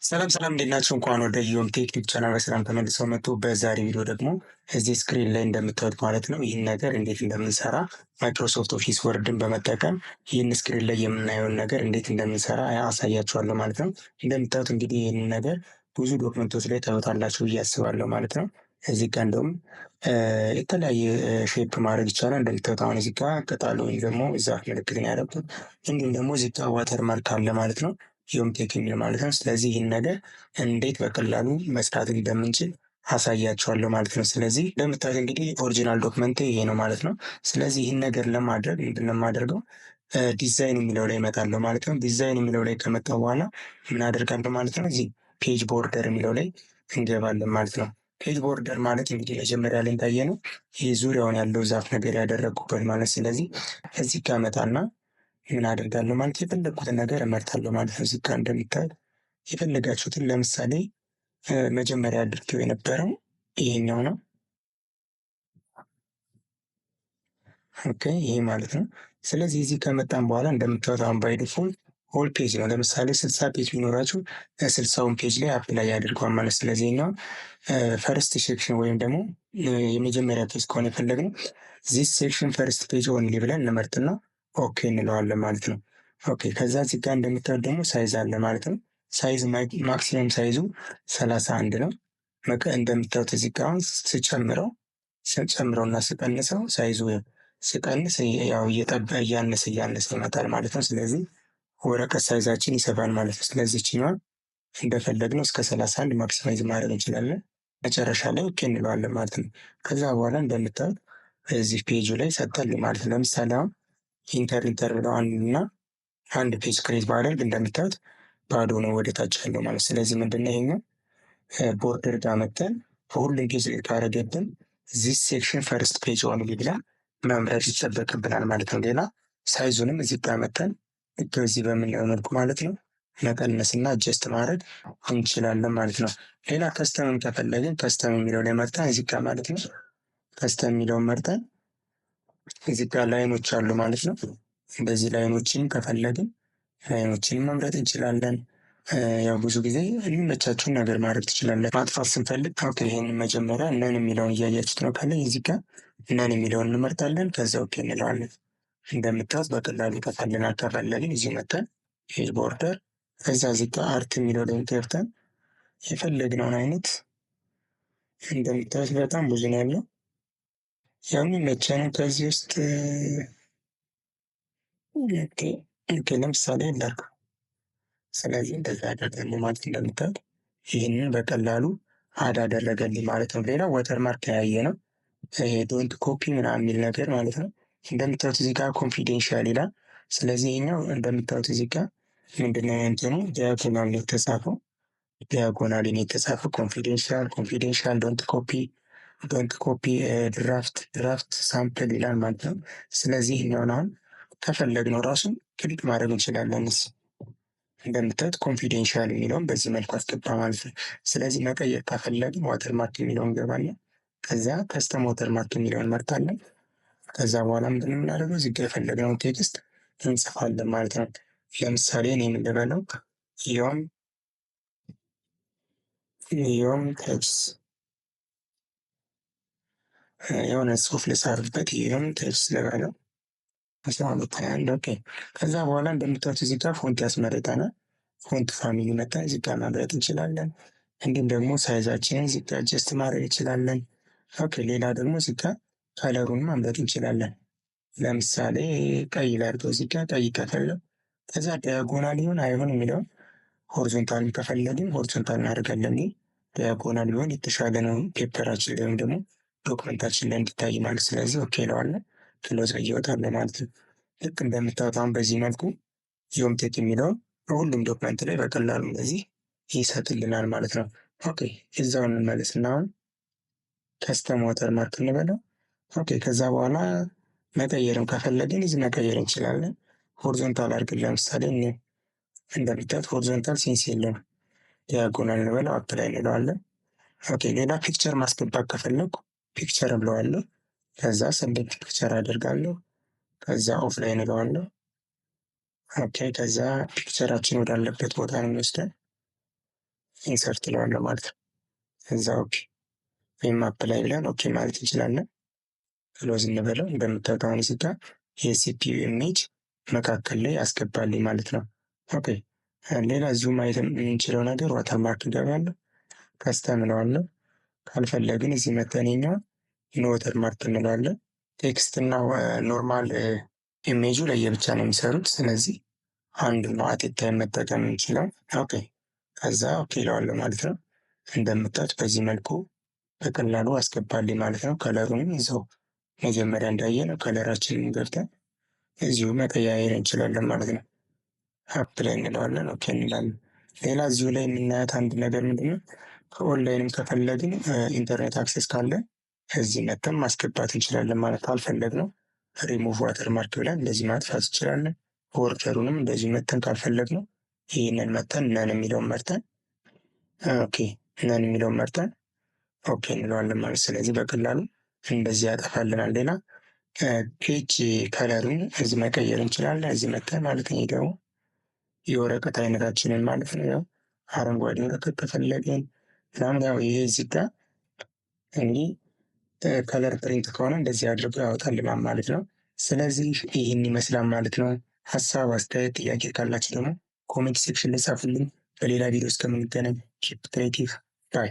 ሰላም ሰላም እንዴት ናችሁ? እንኳን ወደ ዮም ቴክኒክ ቻናል በሰላም ተመልሰው መጡ። በዛሬ ቪዲዮ ደግሞ እዚህ ስክሪን ላይ እንደምታዩት ማለት ነው ይህን ነገር እንዴት እንደምንሰራ ማይክሮሶፍት ኦፊስ ወርድን በመጠቀም ይህን ስክሪን ላይ የምናየውን ነገር እንዴት እንደምንሰራ አሳያችኋለሁ ማለት ነው። እንደምታዩት እንግዲህ ይህንን ነገር ብዙ ዶክመንቶች ላይ ታዩታላችሁ ብዬ አስባለሁ ማለት ነው። እዚህ ጋር እንደውም የተለያየ ሼፕ ማድረግ ይቻላል። እንደምታዩት አሁን እዚህ ጋር ቅጠል ወይም ደግሞ ዛፍ ምልክት ነው ያደረኩት። እንዲሁም ደግሞ እዚህ ጋር ዋተር ማርክ አለ ማለት ነው። ዮም ቴክ የሚል ማለት ነው። ስለዚህ ይህን ነገር እንዴት በቀላሉ መስራት እንደምንችል አሳያችኋለሁ ማለት ነው። ስለዚህ እንደምታዩት እንግዲህ ኦሪጂናል ዶክመንት ይሄ ነው ማለት ነው። ስለዚህ ይህን ነገር ለማድረግ ምንድን ነው የማደርገው? ዲዛይን የሚለው ላይ እመጣለሁ ማለት ነው። ዲዛይን የሚለው ላይ ከመጣሁ በኋላ ምን አደርጋለሁ ማለት ነው? እዚህ ፔጅ ቦርደር የሚለው ላይ እንገባለን ማለት ነው። ፔጅ ቦርደር ማለት እንግዲህ መጀመሪያ ላይ እንዳየነው ይህ ዙሪያውን ያለው ዛፍ ነገር ያደረግኩበት ማለት ስለዚህ እዚህ ጋር እመጣና ምን አደርጋለሁ ማለት የፈለግኩትን ነገር እመርጣለሁ ማለት ነው። እዚህ ጋር እንደምታዩት የፈለጋችሁትን ለምሳሌ መጀመሪያ አድርጌው የነበረው ይሄኛው ነው። ኦኬ ይሄ ማለት ነው። ስለዚህ እዚህ ከመጣን በኋላ እንደምታዩት አሁን ባይ ዲፎልት ሆል ፔጅ ነው። ለምሳሌ 60 ፔጅ ቢኖራችሁ 60ውን ፔጅ ላይ አፕላይ ያደርገዋል ማለት ስለዚህ ነው ፈርስት ሴክሽን ወይም ደግሞ የመጀመሪያ ፔጅ ከሆነ የፈለግነው ዚስ ሴክሽን ፈርስት ፔጅ ኦንሊ ብለን እንመርጥና ኦኬ እንለዋለን ማለት ነው። ኦኬ ከዛ እዚህ ጋር እንደምታዩት ደግሞ ሳይዝ አለ ማለት ነው። ሳይዝ ማክሲመም ሳይዙ 31 ነው። እንደምታዩት እዚህ ጋር አሁን ስጨምረውና ስቀንሰው ሳይዙ ስቀንስ ያው እያነሰ ይመጣል ማለት ነው። ስለዚህ ወረቀት ሳይዛችን ይሰፋል ማለት ነው። ስለዚህ ይችኛዋን እንደፈለግነው እስከ 31 ማክሲማይዝ ማድረግ እንችላለን። መጨረሻ ላይ ኦኬ እንለዋለን ማለት ነው። ከዛ በኋላ እንደምታዩት እዚህ ፔጁ ላይ ሰጠል ማለት ነው። ለምሳሌ አሁን ኢንተር ብለው አንድ ፔጅ ክሬት ባደርግ እንደምታዩት ባዶ ነው ወደ ታች ያለው ማለት ስለዚህ ምንድነው ይሄኛው ቦርደር ጋር መተን በሁሉም ፔጅ ላይ ካረገብን ዚስ ሴክሽን ፈርስት ፔጅ ኦንሊ ብለን መምረጥ ይጠበቅብናል ማለት ነው። ሌላ ሳይዙንም እዚህ ጋር መተን ልክ እዚህ በምናየው መልኩ ማለት ነው መቀነስና አጀስት ማድረግ እንችላለን ማለት ነው። ሌላ ከስተምም ከፈለግን ከስተም የሚለው ላይ መርጠን እዚህ ጋር ማለት ነው ከስተም የሚለውን መርጠን እዚህ ጋር ላይኖች አሉ ማለት ነው። እንደዚህ ላይኖችን ከፈለግን ላይኖችን መምረጥ እንችላለን። ያው ብዙ ጊዜ የሚመቻችሁን ነገር ማድረግ ትችላለን። ማጥፋት ስንፈልግ ኦኬ ይሄንን መጀመሪያ ነን የሚለውን እያያችሁት ነው። ካለ እዚህ ጋር ነን የሚለውን እንመርጣለን። ከዛ ኦኬ እንለዋለን። እንደምታዩት በቀላሉ ይጠፋልናል። ከፈለግን እዚህ መተን ፔጅ ቦርደር ከዛ እዚህ ጋር አርት የሚለው ላይ ገብተን የፈለግነውን አይነት እንደምታዩት በጣም ብዙ ነው ያለው። የሚመቸንን ከዚህ ውስጥ ለምሳሌ ላድርግ። ስለዚህ እንደዛ ያደርጋል ማለት እንደምታዩት ይህንን በቀላሉ አደረገልኝ ማለት ነው። ሌላ ወተርማርክ ያየ ነው። ይሄ ዶንት ኮፒ ምናምን የሚል ነገር ማለት ነው። እንደምታዩት እዚህ ጋር ኮንፊደንሻል ይላል። ስለዚህ ይሄኛው እንደምታዩት እዚህ ጋር ምንድነው እንትኑ ዲያጎናል ነው የተጻፈው። ዲያጎናል ነው የተጻፈው ኮንፊደንሻል ዶንት ኮፒ ድራፍት ሳምፕል ይላል ማለት ነው። ስለዚህ ይሄኛውን አሁን ከፈለግነው ራሱ ክሊክ ማድረግ እንችላለን። እንደምታዩት ኮንፊደንሻል የሚለውን በዚህ መልኩ አስገባ ማለት ነው። ስለዚህ መቀየር ከፈለግን ዋተርማርክ የሚለውን እንገባለን። ከዛ ከስተም ዋተርማርክ የሚለውን እንመርጣለን። ከዛ በኋላ ምንድን ነው የምናደርገው? እዚህ ጋር የፈለግነውን ቴክስት እንጽፋለን ማለት ነው። ለምሳሌ እኔ ምን ልበለው? ዮም ቴክስ የሆነ ጽሁፍ ልጻፍበት። ዮም ቴክስ ልበለው 1221 ኦኬ። ከዛ በኋላ እንደምታዩት እዚህ ጋር ፎንት ያስመርጠናል። ፎንት ፋሚሊ መጣን እዚህ ጋር መምረጥ እንችላለን። እንዲሁም ደግሞ ሳይዛችንን እዚህ ጋር አጀስት ማድረግ እንችላለን። ኦኬ ሌላ ደግሞ እዚህ ጋር ከለሩን መምረጥ እንችላለን። ለምሳሌ ቀይ ላድርገው እዚህ ጋር ቀይ ከፈለው። ከዛ ዲያጎናል ይሁን አይሁን የሚለውን ሆሪዞንታል ከፈለግን ሆሪዞንታል እናደርጋለን። ዲያጎናል ቢሆን የተሻለ ነው ፔፐራችን ላይ ወይም ደግሞ ዶክመንታችን ላይ እንዲታይ ማለት ስለዚህ ኦኬ እለዋለሁ። ክሎዝ እየወጣለ ማለት ነው። ልክ እንደምታዩት አሁን በዚህ መልኩ ዮም ቴክ የሚለውን በሁሉም ዶክመንት ላይ በቀላሉ እንደዚህ ይሰጥልናል ማለት ነው። ኦኬ እዛውን እንመለስና አሁን ከስተም ዋተርማርክ እንበለው። ኦኬ ከዛ በኋላ መቀየርም ከፈለግን እዚህ መቀየር እንችላለን። ሆሪዞንታል አድርገን ለምሳሌ እንደምታዩት ሆሪዞንታል ሴንስ የለውም። ዲያጎናል እንበለው አፕላይ እንለዋለን። ኦኬ ሌላ ፒክቸር ማስገባት ከፈለኩ ፒክቸር ብለዋለሁ። ከዛ ሰሌክት ፒክቸር አደርጋለሁ። ከዛ ኦፍላይን እለዋለሁ። ኦኬ ከዛ ፒክቸራችን ወዳለበት ቦታ ነው የሚወስደን። ኢንሰርት እለዋለሁ ማለት ነው። እዛ ኦኬ ወይም አፕላይ ብለን ኦኬ ማለት እንችላለን። ክሎዝ እንበለው። እንደምታዩት አሁን እዚህ ጋር የሲፒዩ ኢሜጅ መካከል ላይ አስገባልኝ ማለት ነው። ኦኬ ሌላ እዚሁ ማየት የምንችለው ነገር ዋተርማርክ እገባለሁ፣ ከስተም እለዋለሁ። ካልፈለግን እዚህ መተን የኛውን ኖ ዋተርማርክ እንለዋለን። ቴክስት እና ኖርማል ኢሜጁ ለየብቻ ነው የሚሰሩት። ስለዚህ አንድ ነው አት ኤ ታይም መጠቀም የምንችለው። ኦኬ ከዛ ኦኬ እለዋለሁ ማለት ነው። እንደምታዩት በዚህ መልኩ በቀላሉ አስገባልኝ ማለት ነው። ከለሩንም ይዘው መጀመሪያ እንዳየነው ከለራችንን ገብተን እዚሁ መቀያየር እንችላለን ማለት ነው። አፕላይ እንለዋለን፣ ኦኬ እንላለን። ሌላ እዚሁ ላይ የምናያት አንድ ነገር ምንድነው? ከኦንላይንም ከፈለግን ኢንተርኔት አክሰስ ካለ እዚህ መተን ማስገባት እንችላለን ማለት ካልፈለግነው ሪሙቭ ዋተርማርክ ብለን እንደዚህ ማጥፋት እንችላለን። ቦርደሩንም እንደዚህ መተን ካልፈለግነው ይህንን መተን ነን የሚለውን መርጠን ኦኬ ነን የሚለውን መርጠን ኦኬ እንለዋለን ማለት። ስለዚህ በቀላሉ እንደዚህ ያጠፋልናል። ሌላ ፔጅ ከለሩን እዚህ መቀየር እንችላለን። እዚህ መተን ማለት ነው። ደግሞ የወረቀት አይነታችንን ማለት ነው። ያው አረንጓዴ ወረቀት ከፈለግን ምናምን ያው ይሄ እዚህ ጋር እንግዲህ ከለር ፕሪንት ከሆነ እንደዚህ አድርጎ ያወጣልናል ማለት ነው። ስለዚህ ይህን ይመስላል ማለት ነው። ሀሳብ፣ አስተያየት፣ ጥያቄ ካላችሁ ደግሞ ኮሜንት ሴክሽን ላይ ጻፉልኝ። በሌላ ቪዲዮ እስከምንገናኝ ኪፕ ክሬቲቭ ባይ